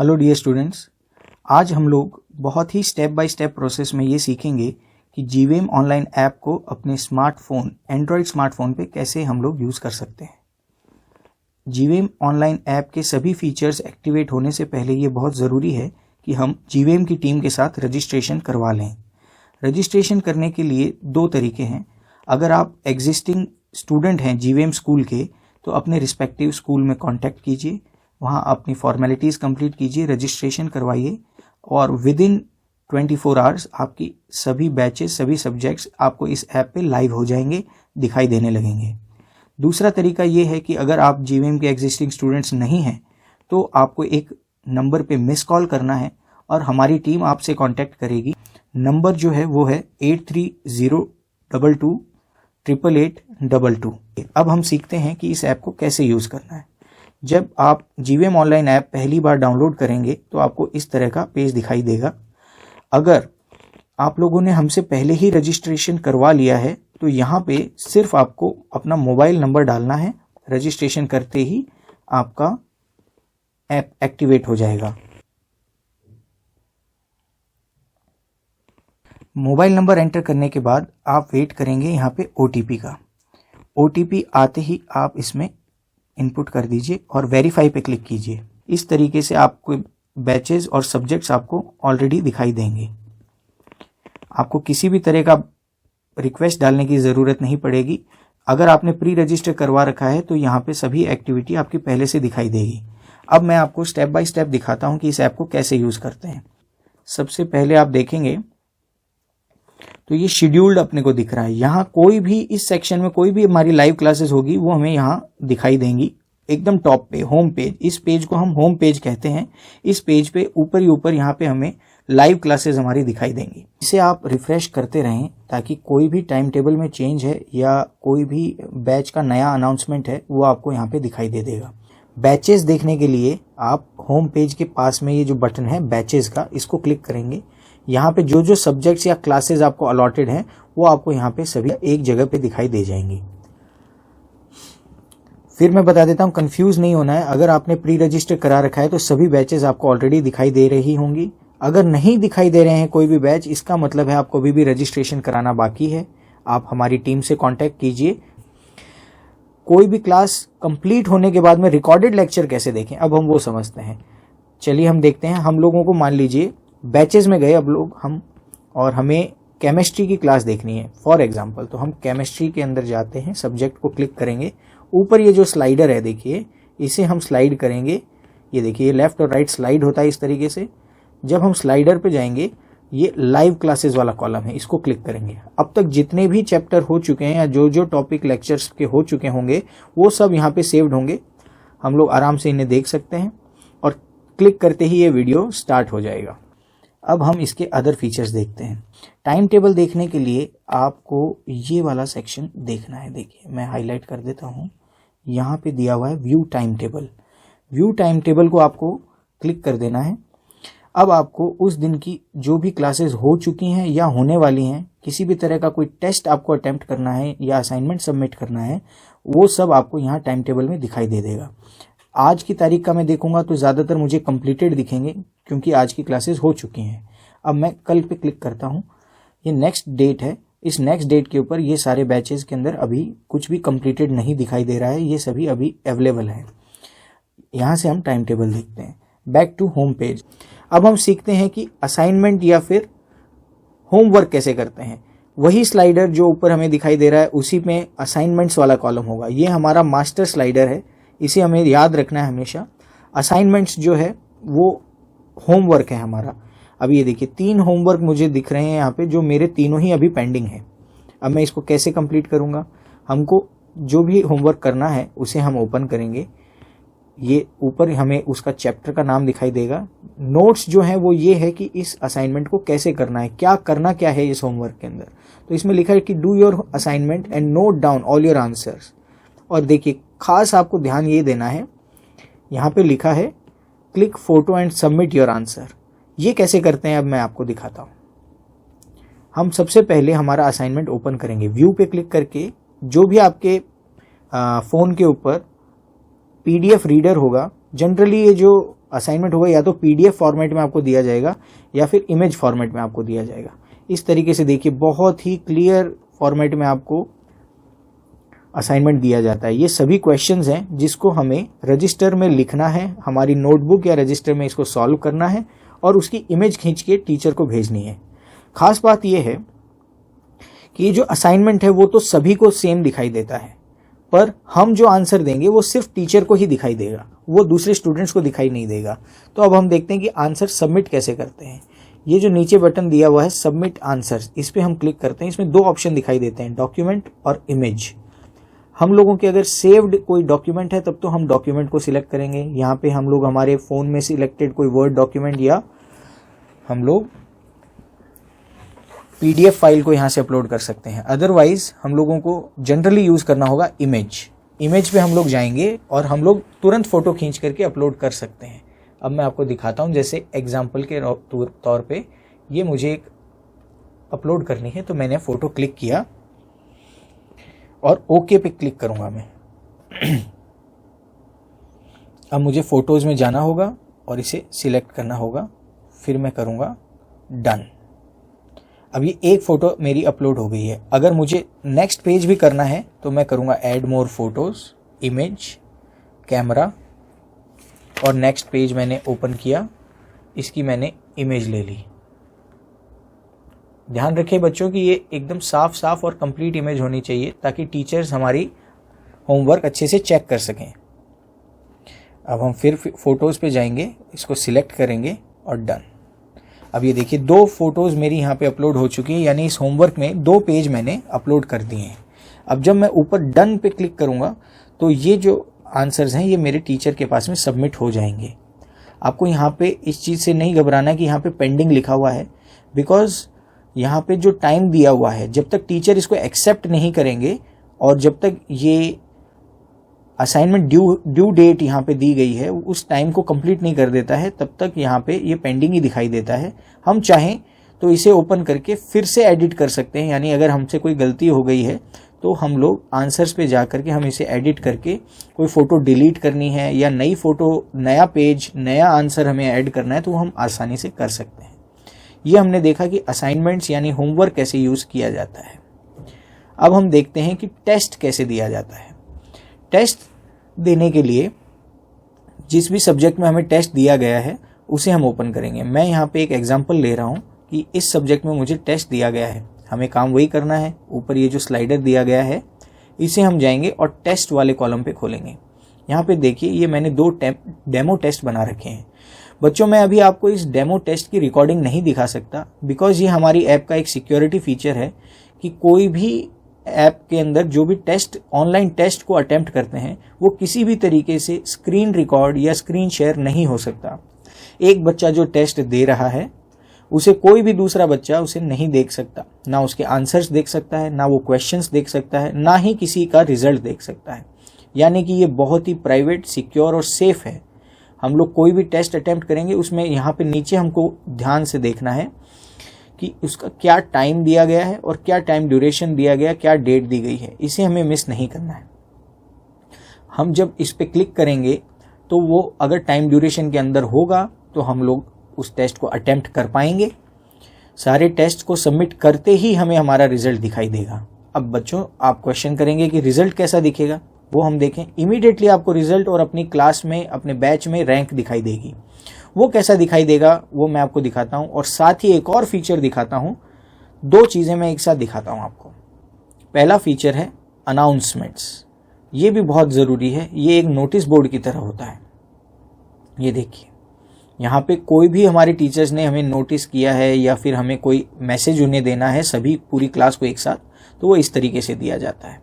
Hello dear students, आज हम लोग बहुत ही स्टेप बाय स्टेप प्रोसेस में ये सीखेंगे कि जीवेम ऑनलाइन ऐप को अपने स्मार्टफोन एंड्रॉयड स्मार्टफोन पे कैसे हम लोग यूज़ कर सकते हैं। जीवेम ऑनलाइन ऐप के सभी फीचर्स एक्टिवेट होने से पहले ये बहुत ज़रूरी है कि हम जीवेम की टीम के साथ रजिस्ट्रेशन करवा लें। रजिस्ट्रेशन करने के लिए दो तरीके हैं। अगर आप एग्जिस्टिंग स्टूडेंट हैं जीवेम स्कूल के, तो अपने रिस्पेक्टिव स्कूल में कॉन्टैक्ट कीजिए, वहाँ अपनी फॉर्मेलिटीज़ कंप्लीट कीजिए, रजिस्ट्रेशन करवाइए और विद इन 24 आवर्स आपकी सभी बैचेस, सभी सब्जेक्ट्स आपको इस ऐप पे लाइव हो जाएंगे, दिखाई देने लगेंगे। दूसरा तरीका ये है कि अगर आप जीवेम के एग्जिस्टिंग स्टूडेंट्स नहीं हैं तो आपको एक नंबर पे मिस कॉल करना है और हमारी टीम आपसे कांटेक्ट करेगी। नंबर जो है वो है 8302228822। अब हम सीखते हैं कि इस ऐप को कैसे यूज़ करना है। जब आप जीवेम ऑनलाइन ऐप पहली बार डाउनलोड करेंगे तो आपको इस तरह का पेज दिखाई देगा। अगर आप लोगों ने हमसे पहले ही रजिस्ट्रेशन करवा लिया है तो यहाँ पे सिर्फ आपको अपना मोबाइल नंबर डालना है। रजिस्ट्रेशन करते ही आपका ऐप एक्टिवेट हो जाएगा। मोबाइल नंबर एंटर करने के बाद आप वेट करेंगे यहाँ पे ओटीपी का। ओटीपी आते ही आप इसमें इनपुट कर दीजिए और वेरीफाई पे क्लिक कीजिए। इस तरीके से आपको बैचेस और सब्जेक्ट्स आपको ऑलरेडी दिखाई देंगे। आपको किसी भी तरह का रिक्वेस्ट डालने की ज़रूरत नहीं पड़ेगी। अगर आपने प्री रजिस्टर करवा रखा है तो यहाँ पे सभी एक्टिविटी आपकी पहले से दिखाई देगी। अब मैं आपको स्टेप बाय स्टेप दिखाता हूँ कि इस ऐप को कैसे यूज़ करते हैं। सबसे पहले आप देखेंगे तो ये शेड्यूल्ड अपने को दिख रहा है। यहाँ कोई भी इस सेक्शन में कोई भी हमारी लाइव क्लासेस होगी वो हमें यहाँ दिखाई देंगी एकदम टॉप पे, होम पेज। इस पेज को हम होम पेज कहते हैं। इस पेज पे ऊपर ही ऊपर यहाँ पे हमें लाइव क्लासेस हमारी दिखाई देंगी। इसे आप रिफ्रेश करते रहें ताकि कोई भी टाइम टेबल में चेंज है या कोई भी बैच का नया अनाउंसमेंट है वो आपको यहाँ पे दिखाई दे देगा। बैचेस देखने के लिए आप होम पेज के पास में ये जो बटन है बैचेस का, इसको क्लिक करेंगे। यहाँ पे जो जो सब्जेक्ट्स या क्लासेस आपको अलॉटेड हैं वो आपको यहाँ पे सभी एक जगह पे दिखाई दे जाएंगी। फिर मैं बता देता हूँ, कंफ्यूज नहीं होना है। अगर आपने प्री रजिस्टर करा रखा है तो सभी बैचेस आपको ऑलरेडी दिखाई दे रही होंगी। अगर नहीं दिखाई दे रहे हैं कोई भी बैच, इसका मतलब है आपको अभी भी रजिस्ट्रेशन कराना बाकी है। आप हमारी टीम से कॉन्टैक्ट कीजिए। कोई भी क्लास कंप्लीट होने के बाद में रिकॉर्डेड लेक्चर कैसे देखें, अब हम वो समझते हैं। चलिए हम देखते हैं। हम लोगों को मान लीजिए बैचेस में गए अब लोग हम, और हमें केमिस्ट्री की क्लास देखनी है फॉर एग्जांपल, तो हम केमिस्ट्री के अंदर जाते हैं, सब्जेक्ट को क्लिक करेंगे। ऊपर ये जो स्लाइडर है देखिए, इसे हम स्लाइड करेंगे। ये देखिए ये लेफ्ट और राइट स्लाइड होता है इस तरीके से। जब हम स्लाइडर पे जाएंगे ये लाइव क्लासेस वाला कॉलम है, इसको क्लिक करेंगे। अब तक जितने भी चैप्टर हो चुके हैं या जो जो टॉपिक लेक्चर्स के हो चुके होंगे वो सब यहाँ पे सेव्ड होंगे। हम लोग आराम से इन्हें देख सकते हैं और क्लिक करते ही ये वीडियो स्टार्ट हो जाएगा। अब हम इसके अदर फीचर्स देखते हैं। टाइम टेबल देखने के लिए आपको ये वाला सेक्शन देखना है। देखिए मैं हाईलाइट कर देता हूँ। यहाँ पे दिया हुआ है view time table. View time table को आपको क्लिक कर देना है। अब आपको उस दिन की जो भी क्लासेस हो चुकी हैं या होने वाली हैं, किसी भी तरह का कोई टेस्ट आपको अटेम्प्ट करना है या असाइनमेंट सबमिट करना है, वो सब आपको यहाँ टाइम टेबल में दिखाई दे देगा। आज की तारीख का मैं देखूंगा तो ज़्यादातर मुझे कंप्लीटेड दिखेंगे क्योंकि आज की क्लासेस हो चुकी हैं। अब मैं कल पे क्लिक करता हूँ। ये नेक्स्ट डेट है। इस नेक्स्ट डेट के ऊपर ये सारे बैचेस के अंदर अभी कुछ भी कंप्लीटेड नहीं दिखाई दे रहा है, ये सभी अभी अवेलेबल है। यहाँ से हम टाइम टेबल देखते हैं। Back to home page. अब हम सीखते हैं कि असाइनमेंट या फिर होमवर्क कैसे करते हैं। वही स्लाइडर जो ऊपर हमें दिखाई दे रहा है उसी में असाइनमेंट्स वाला कॉलम होगा। ये हमारा मास्टर स्लाइडर है, इसे हमें याद रखना है हमेशा। असाइनमेंट्स जो है वो होमवर्क है हमारा। अब ये देखिए 3 होमवर्क मुझे दिख रहे हैं यहाँ पे, जो मेरे तीनों ही अभी पेंडिंग है। अब मैं इसको कैसे कंप्लीट करूँगा? हमको जो भी होमवर्क करना है उसे हम ओपन करेंगे। ये ऊपर हमें उसका चैप्टर का नाम दिखाई देगा। नोट्स जो है वो ये है कि इस असाइनमेंट को कैसे करना है, क्या करना क्या है इस होमवर्क के अंदर। तो इसमें लिखा है कि do your assignment and note down all your answers. और देखिए खास आपको ध्यान ये देना है, यहाँ पे लिखा है click photo and submit your answer. ये कैसे करते हैं अब मैं आपको दिखाता हूँ। हम सबसे पहले हमारा असाइनमेंट ओपन करेंगे। व्यू पे क्लिक करके जो भी आपके फ़ोन के ऊपर PDF रीडर होगा जनरली ये जो असाइनमेंट होगा या तो PDF फॉर्मेट में आपको दिया जाएगा या फिर इमेज फॉर्मेट में आपको दिया जाएगा। इस तरीके से देखिए बहुत ही क्लियर फॉर्मेट में आपको असाइनमेंट दिया जाता है। ये सभी क्वेश्चंस हैं जिसको हमें रजिस्टर में लिखना है, हमारी नोटबुक या रजिस्टर में इसको सॉल्व करना है और उसकी इमेज खींच के टीचर को भेजनी है। खास बात यह है कि ये जो असाइनमेंट है वो तो सभी को सेम दिखाई देता है, पर हम जो आंसर देंगे वो सिर्फ टीचर को ही दिखाई देगा, वो दूसरे स्टूडेंट्स को दिखाई नहीं देगा। तो अब हम देखते हैं कि आंसर सबमिट कैसे करते हैं। ये जो नीचे बटन दिया हुआ है सबमिट आंसर्स, इस पे हम क्लिक करते हैं। इसमें 2 ऑप्शन दिखाई देते हैं, डॉक्यूमेंट और इमेज। हम लोगों के अगर सेव्ड कोई डॉक्यूमेंट है तब तो हम डॉक्यूमेंट को सिलेक्ट करेंगे। यहाँ पे हम लोग हमारे फोन में सिलेक्टेड कोई वर्ड डॉक्यूमेंट या हम लोग PDF फाइल को यहाँ से अपलोड कर सकते हैं। अदरवाइज हम लोगों को जनरली यूज करना होगा इमेज पे हम लोग जाएंगे और हम लोग तुरंत फोटो खींच करके अपलोड कर सकते हैं। अब मैं आपको दिखाता हूँ, जैसे एग्जाम्पल के तौर पे ये मुझे एक अपलोड करनी है, तो मैंने फोटो क्लिक किया और ओके पे क्लिक करूंगा मैं। अब मुझे फोटोज में जाना होगा और इसे सिलेक्ट करना होगा, फिर मैं करूंगा डन। अब ये एक फोटो मेरी अपलोड हो गई है। अगर मुझे नेक्स्ट पेज भी करना है तो मैं करूंगा add more photos, image, camera और नेक्स्ट पेज मैंने ओपन किया, इसकी मैंने इमेज ले ली। ध्यान रखें बच्चों कि ये एकदम साफ साफ और कंप्लीट इमेज होनी चाहिए ताकि टीचर्स हमारी होमवर्क अच्छे से चेक कर सकें। अब हम फिर फोटोज पे जाएंगे, इसको सिलेक्ट करेंगे और डन। अब ये देखिए 2 फोटोज मेरी यहाँ पे अपलोड हो चुकी है, यानी इस होमवर्क में 2 पेज मैंने अपलोड कर दिए हैं। अब जब मैं ऊपर डन पे क्लिक करूंगा तो ये जो आंसर्स हैं ये मेरे टीचर के पास में सबमिट हो जाएंगे। आपको यहाँ पे इस चीज़ से नहीं घबराना कि यहाँ पे पेंडिंग लिखा हुआ है, बिकॉज यहाँ पे जो टाइम दिया हुआ है, जब तक टीचर इसको एक्सेप्ट नहीं करेंगे और जब तक ये असाइनमेंट ड्यू डेट यहाँ पे दी गई है उस टाइम को कंप्लीट नहीं कर देता है, तब तक यहाँ पे ये पेंडिंग ही दिखाई देता है। हम चाहें तो इसे ओपन करके फिर से एडिट कर सकते हैं, यानी अगर हमसे कोई गलती हो गई है तो हम लोग आंसर्स पे जा करके हम इसे एडिट करके कोई फ़ोटो डिलीट करनी है या नई फ़ोटो, नया पेज, नया आंसर हमें ऐड करना है तो हम आसानी से कर सकते हैं। ये हमने देखा कि असाइनमेंट्स यानी होमवर्क कैसे यूज़ किया जाता है। अब हम देखते हैं कि टेस्ट कैसे दिया जाता है। टेस्ट देने के लिए जिस भी सब्जेक्ट में हमें टेस्ट दिया गया है उसे हम ओपन करेंगे। मैं यहाँ पे एक एग्जांपल ले रहा हूँ कि इस सब्जेक्ट में मुझे टेस्ट दिया गया है, हमें काम वही करना है। ऊपर ये जो स्लाइडर दिया गया है इसे हम जाएंगे और टेस्ट वाले कॉलम पे खोलेंगे। यहाँ पे देखिए ये मैंने 2 डेमो टेस्ट बना रखे हैं। बच्चों मैं अभी आपको इस डेमो टेस्ट की रिकॉर्डिंग नहीं दिखा सकता, बिकॉज ये हमारी ऐप का एक सिक्योरिटी फीचर है कि कोई भी ऐप के अंदर जो भी टेस्ट, ऑनलाइन टेस्ट को अटेम्प्ट करते हैं वो किसी भी तरीके से स्क्रीन रिकॉर्ड या स्क्रीन शेयर नहीं हो सकता। एक बच्चा जो टेस्ट दे रहा है उसे कोई भी दूसरा बच्चा उसे नहीं देख सकता, ना उसके आंसर्स देख सकता है, ना वो क्वेश्चंस देख सकता है, ना ही किसी का रिजल्ट देख सकता है। यानी कि ये बहुत ही प्राइवेट, सिक्योर और सेफ है। हम लोग कोई भी टेस्ट अटेम्प्ट करेंगे उसमें यहाँ पे नीचे हमको ध्यान से देखना है कि उसका क्या टाइम दिया गया है और क्या टाइम ड्यूरेशन दिया गया, क्या डेट दी गई है, इसे हमें मिस नहीं करना है। हम जब इस पे क्लिक करेंगे तो वो अगर टाइम ड्यूरेशन के अंदर होगा तो हम लोग उस टेस्ट को अटेम्प्ट कर पाएंगे। सारे टेस्ट को सबमिट करते ही हमें हमारा रिजल्ट दिखाई देगा। अब बच्चों आप क्वेश्चन करेंगे कि रिजल्ट कैसा दिखेगा, वो हम देखें। इमीडिएटली आपको रिजल्ट और अपनी क्लास में, अपने बैच में रैंक दिखाई देगी। वो कैसा दिखाई देगा वो मैं आपको दिखाता हूं और साथ ही एक और फीचर दिखाता हूं। 2 चीजें मैं एक साथ दिखाता हूं आपको। पहला फीचर है अनाउंसमेंट्स। ये भी बहुत जरूरी है, ये एक नोटिस बोर्ड की तरह होता है। ये देखिए यहाँ पे कोई भी हमारे टीचर्स ने हमें नोटिस किया है या फिर हमें कोई मैसेज उन्हें देना है सभी पूरी क्लास को एक साथ, तो वो इस तरीके से दिया जाता है।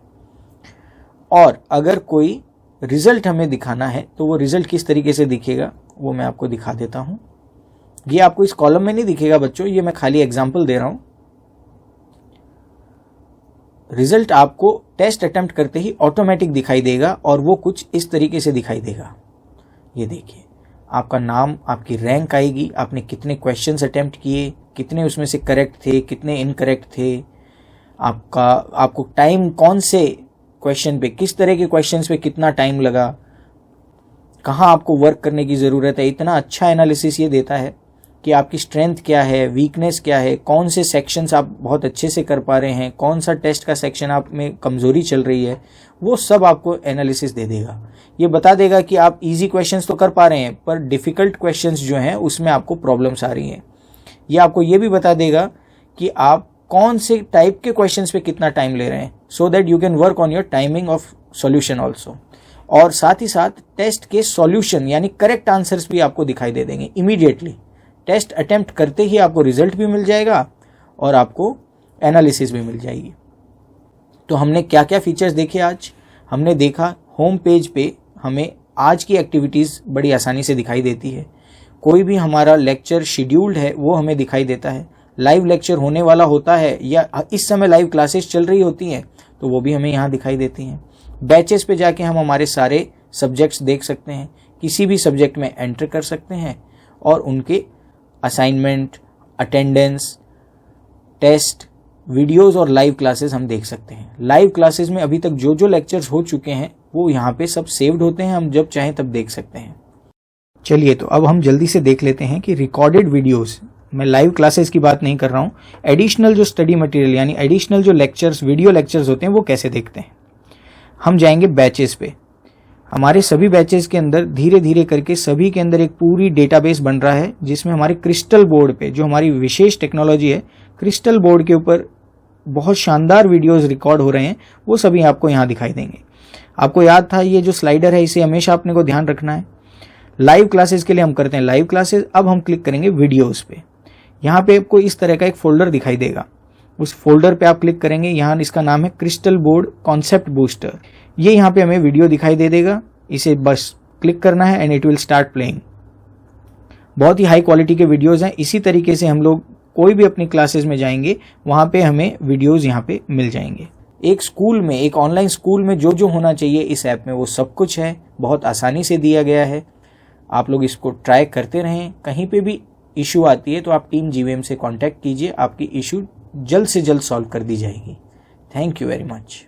और अगर कोई रिजल्ट हमें दिखाना है तो वो रिजल्ट किस तरीके से दिखेगा वो मैं आपको दिखा देता हूं। ये आपको इस कॉलम में नहीं दिखेगा बच्चों, ये मैं खाली एग्जांपल दे रहा हूं। रिजल्ट आपको टेस्ट अटेम्प्ट करते ही ऑटोमेटिक दिखाई देगा और वो कुछ इस तरीके से दिखाई देगा। ये देखिए आपका नाम, आपकी रैंक आएगी, आपने कितने क्वेश्चंस अटेम्प्ट किए, कितने उसमें से करेक्ट थे, कितने इनकरेक्ट थे, आपको टाइम कौन से क्वेश्चन पे, किस तरह के क्वेश्चंस पे कितना टाइम लगा, कहाँ आपको वर्क करने की ज़रूरत है। इतना अच्छा एनालिसिस ये देता है कि आपकी स्ट्रेंथ क्या है, वीकनेस क्या है, कौन से सेक्शंस आप बहुत अच्छे से कर पा रहे हैं, कौन सा टेस्ट का सेक्शन आप में कमज़ोरी चल रही है, वो सब आपको एनालिसिस दे देगा। ये बता देगा कि आप इजी क्वेश्चंस तो कर पा रहे हैं पर डिफ़िकल्ट क्वेश्चंस जो हैं उसमें आपको प्रॉब्लम्स आ रही हैं। ये आपको ये भी बता देगा कि आप कौन से टाइप के क्वेश्चंस पे कितना टाइम ले रहे हैं, so that you can work on your timing of solution also. और साथ ही साथ टेस्ट के सॉल्यूशन यानी करेक्ट आंसर्स भी आपको दिखाई दे देंगे इमीडिएटली। टेस्ट अटेम्प्ट करते ही आपको रिजल्ट भी मिल जाएगा और आपको एनालिसिस भी मिल जाएगी। तो हमने क्या क्या फीचर्स देखे आज? हमने देखा होम पेज पे हमें आज की एक्टिविटीज़ बड़ी आसानी से दिखाई देती है। कोई भी हमारा लेक्चर शेड्यूल्ड है वो हमें दिखाई देता है। लाइव लेक्चर होने वाला होता है या इस समय लाइव क्लासेस चल रही होती हैं तो वो भी हमें यहाँ दिखाई देती हैं। बैचेस पे जाके हम हमारे सारे सब्जेक्ट्स देख सकते हैं, किसी भी सब्जेक्ट में एंटर कर सकते हैं और उनके असाइनमेंट, अटेंडेंस, टेस्ट, वीडियोस और लाइव क्लासेस हम देख सकते हैं। लाइव क्लासेस में अभी तक जो जो लेक्चर्स हो चुके हैं वो यहाँ पे सब सेव्ड होते हैं, हम जब चाहें तब देख सकते हैं। चलिए तो अब हम जल्दी से देख लेते हैं कि रिकॉर्डेड वीडियोस, मैं लाइव क्लासेस की बात नहीं कर रहा हूँ, एडिशनल जो स्टडी मटेरियल यानी एडिशनल जो लेक्चर्स, वीडियो लेक्चर्स होते हैं वो कैसे देखते हैं। हम जाएंगे बैचेस पे। हमारे सभी बैचेस के अंदर धीरे धीरे करके सभी के अंदर एक पूरी डेटाबेस बन रहा है जिसमें हमारे क्रिस्टल बोर्ड पे, जो हमारी विशेष टेक्नोलॉजी है, क्रिस्टल बोर्ड के ऊपर बहुत शानदार वीडियोस रिकॉर्ड हो रहे हैं, वो सभी आपको यहाँ दिखाई देंगे। आपको याद था ये जो स्लाइडर है इसे हमेशा अपने को ध्यान रखना है। लाइव क्लासेस के लिए हम करते हैं लाइव क्लासेस, अब हम क्लिक करेंगे वीडियोस पे। यहाँ पे आपको इस तरह का एक फोल्डर दिखाई देगा, उस फोल्डर पे आप क्लिक करेंगे। यहाँ इसका नाम है क्रिस्टल बोर्ड कॉन्सेप्ट बूस्टर। ये यहाँ पे हमें वीडियो दिखाई दे देगा, इसे बस क्लिक करना है and it will start playing. बहुत ही हाई क्वालिटी के वीडियोस हैं। इसी तरीके से हम लोग कोई भी अपनी क्लासेस में जाएंगे वहाँ पे हमें वीडियोस यहाँ पे मिल जाएंगे। एक स्कूल में, एक ऑनलाइन स्कूल में जो जो होना चाहिए इस ऐप में वो सब कुछ है, बहुत आसानी से दिया गया है। आप लोग इसको ट्राई करते रहें। कहीं पे भी इशू आती है तो आप टीम GVM से कांटेक्ट कीजिए, आपकी इशू जल्द से जल्द सॉल्व कर दी जाएगी। Thank you very much.